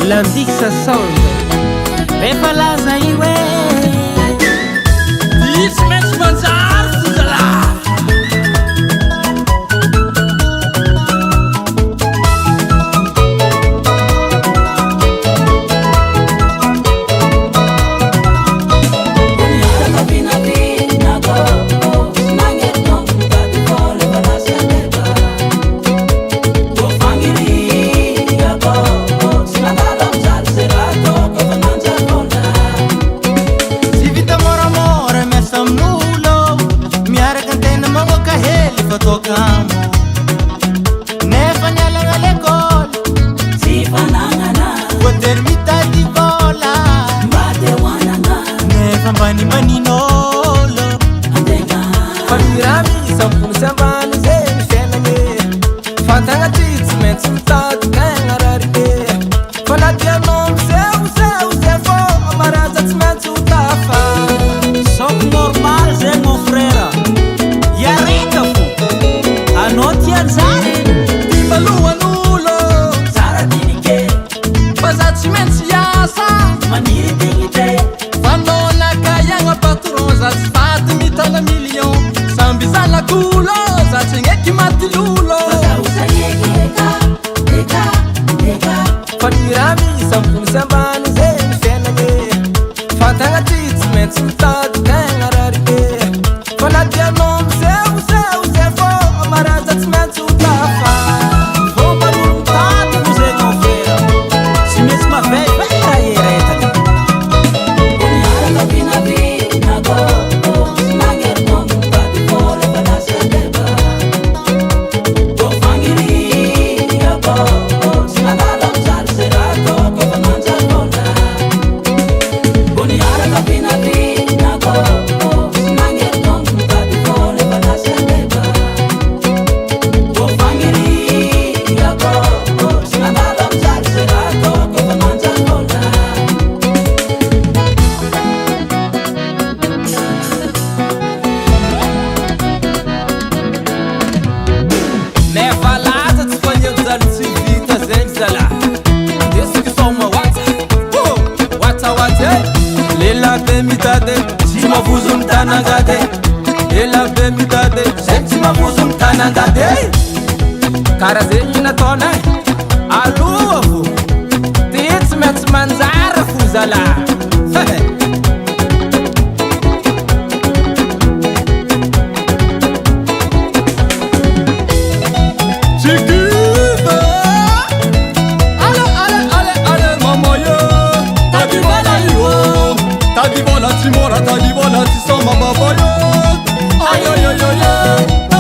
Landisa Sound rehefa laza io tsy maintsy manjary fozalahy nefa nialagna lekôly tsy fananana voatery mitady vola mba te hoanana nefa mbanimaninôlo antegna fa miramy isampony sy ambany zegny fiainagny fantagna ty tsy maintsy mitady tegna rarike fa na tianao miseho zay fô amaraza tsy maintsy ho tafa soko normal zegny mon frère iareka fo anao tianjary timalohan'olo tsara dinike fa za tsy maintsy iasa maniry dignité fanao nakaiagna patron za tsy faty mitana million samby zalakolo za tsy gneky maty lolo fa miramy isampony sy ambany zegny fiainagny fantagna ty tsy maintsy mitady tegna rarike fa na tianao miseho zay fô amaraza tsy maintsy ho tafa fomba nolo mitady mo zegny mon frère tsy maintsy mavevera eretaka Lelabe mitade, si mavuzo mtanangade. Lelabe mitade, si mavuzo mtanangade. Karazenyi natona, alua fu. Tits mets manzara fuzala. Chiquiva, ale, mama yo, tadi bala yo. Tadi bola ti mora, tadi bola ti soma baba yo. Ay, ay, ay, ay, ay.